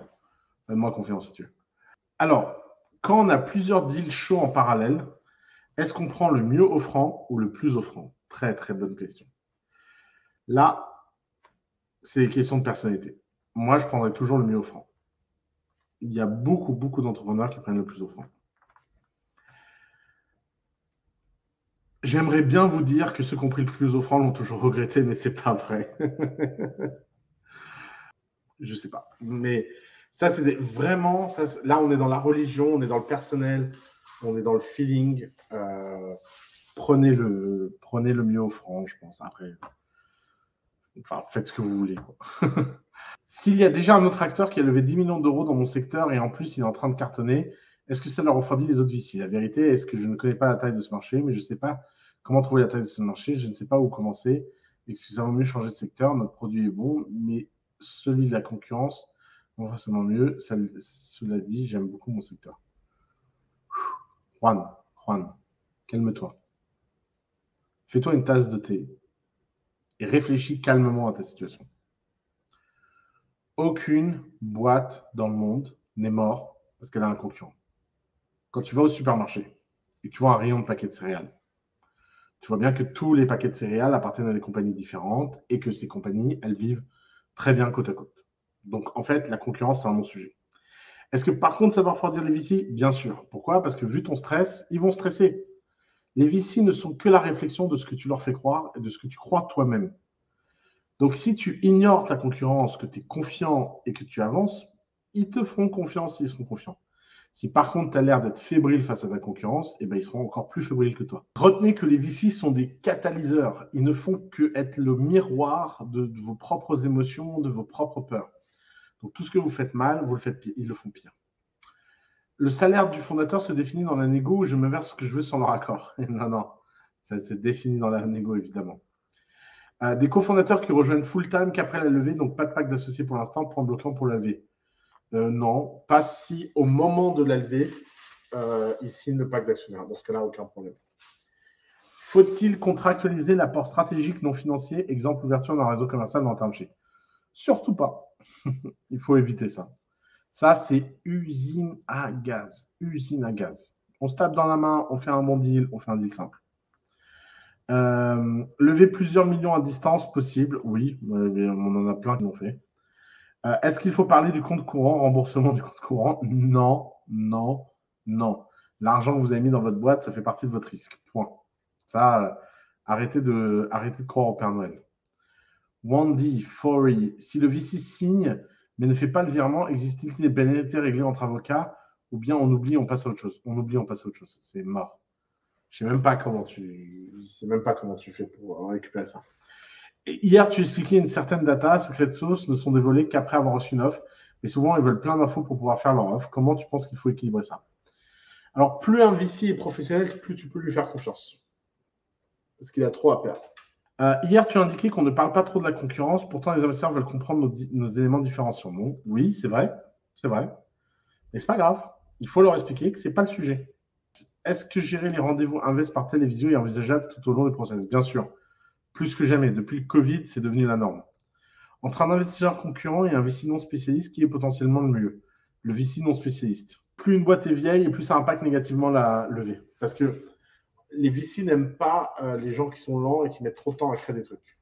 Faites-moi confiance si tu veux. Alors, quand on a plusieurs deals chauds en parallèle, est-ce qu'on prend le mieux offrant ou le plus offrant? Très, très bonne question. Là, c'est des questions de personnalité. Moi, je prendrais toujours le mieux offrant. Il y a beaucoup, beaucoup d'entrepreneurs qui prennent le plus offrant. J'aimerais bien vous dire que ceux qui ont pris le plus offrant l'ont toujours regretté, mais c'est pas vrai. Je sais pas. Mais ça, c'est vraiment... Ça, là, on est dans la religion, on est dans le personnel, on est dans le feeling. Prenez le mieux offrant, je pense. Après, enfin, faites ce que vous voulez. S'il y a déjà un autre acteur qui a levé 10 millions d'euros dans mon secteur et en plus, il est en train de cartonner, est-ce que ça leur refroidit les autres VC? La vérité est que je ne connais pas la taille de ce marché, mais je ne sais pas comment trouver la taille de ce marché. Je ne sais pas où commencer. Est-ce que ça vaut mieux changer de secteur? Notre produit est bon, mais celui de la concurrence, on va forcément mieux. Cela dit, j'aime beaucoup mon secteur. Juan, calme-toi. Fais-toi une tasse de thé et réfléchis calmement à ta situation. Aucune boîte dans le monde n'est morte parce qu'elle a un concurrent. Quand tu vas au supermarché et que tu vois un rayon de paquets de céréales, tu vois bien que tous les paquets de céréales appartiennent à des compagnies différentes et que ces compagnies, elles vivent très bien côte à côte. Donc, en fait, la concurrence, c'est un bon sujet. Est-ce que, par contre, ça va refroidir les VC? Bien sûr. Pourquoi? Parce que vu ton stress, ils vont stresser. Les VC ne sont que la réflexion de ce que tu leur fais croire et de ce que tu crois toi-même. Donc, si tu ignores ta concurrence, que tu es confiant et que tu avances, ils te feront confiance, ils seront confiants. Si par contre, tu as l'air d'être fébrile face à ta concurrence, eh ben, ils seront encore plus fébriles que toi. Retenez que les VC sont des catalyseurs. Ils ne font que être le miroir de vos propres émotions, de vos propres peurs. Donc, tout ce que vous faites mal, vous le faites pire, ils le font pire. Le salaire du fondateur se définit dans la négo où je me verse ce que je veux sans leur accord. Non, ça se définit dans la négo, évidemment. Des cofondateurs qui rejoignent full-time qu'après la levée, donc pas de pack d'associés pour l'instant, point bloquant pour la levée. Non, pas si au moment de la levée, ils signent le pack d'actionnaires. Dans ce cas-là, aucun problème. Faut-il contractualiser l'apport stratégique non financier, exemple ouverture d'un réseau commercial dans un term sheet? Surtout pas. Il faut éviter ça. Ça, c'est usine à gaz. Usine à gaz. On se tape dans la main, on fait un bon deal, on fait un deal simple. Lever plusieurs millions à distance, possible, oui. On en a plein qui l'ont fait. Est-ce qu'il faut parler du compte courant, remboursement du compte courant? Non. non, non. L'argent que vous avez mis dans votre boîte, ça fait partie de votre risque. Point. Ça, arrêtez de croire au Père Noël. Wandy, Forey, si le VC signe mais ne fait pas le virement, existe-t-il des pénalités réglées entre avocats ou bien on oublie, on passe à autre chose? On oublie, on passe à autre chose. C'est mort. Je ne sais même pas comment tu fais pour récupérer ça. Et hier, tu expliquais une certaine data, secret sauce ne sont dévoilées qu'après avoir reçu une offre. Mais souvent, ils veulent plein d'infos pour pouvoir faire leur offre. Comment tu penses qu'il faut équilibrer ça? Alors, plus un VC est professionnel, plus tu peux lui faire confiance. Parce qu'il a trop à perdre. Hier, tu as indiqué qu'on ne parle pas trop de la concurrence. Pourtant, les investisseurs veulent comprendre nos éléments différenciants. Bon, oui, c'est vrai. C'est vrai. Mais ce n'est pas grave. Il faut leur expliquer que ce n'est pas le sujet. Est-ce que gérer les rendez-vous invest par télévision est envisageable tout au long du process? Bien sûr. Plus que jamais. Depuis le Covid, c'est devenu la norme. Entre un investisseur concurrent et un VC non spécialiste, qui est potentiellement le mieux? Le VC non spécialiste. Plus une boîte est vieille, et plus ça impacte négativement la levée. Parce que les VC n'aiment pas les gens qui sont lents et qui mettent trop de temps à créer des trucs.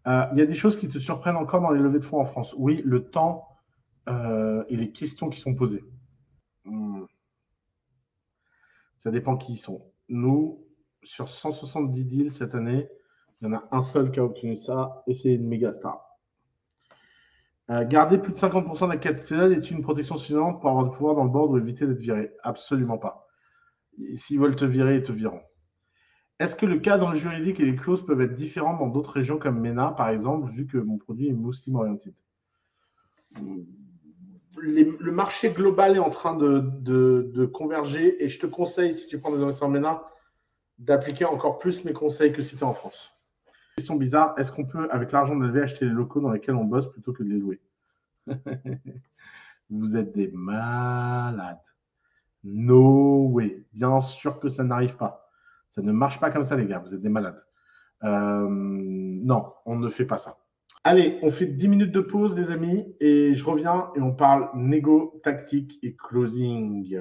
Il y a des choses qui te surprennent encore dans les levées de fonds en France. Oui, le temps et les questions qui sont posées. Ça dépend qui ils sont. Nous, sur 170 deals cette année, il y en a un seul qui a obtenu ça et c'est une méga star. Garder plus de 50% de la capital est une protection suffisante pour avoir du pouvoir dans le board ou éviter d'être viré? Absolument pas. S'ils veulent te virer, ils te vireront. Est-ce que le cadre juridique et les clauses peuvent être différents dans d'autres régions comme MENA, par exemple, vu que mon produit est Muslim oriented? Le marché global est en train de converger et je te conseille, si tu prends des investisseurs MENA, d'appliquer encore plus mes conseils que si tu es en France. Question bizarre, est-ce qu'on peut, avec l'argent de lever, acheter les locaux dans lesquels on bosse plutôt que de les louer? Vous êtes des malades. No way. Bien sûr que ça n'arrive pas. Ça ne marche pas comme ça, les gars. Vous êtes des malades. Non, on ne fait pas ça. Allez, on fait 10 minutes de pause, les amis, et je reviens et on parle négo, tactique et closing.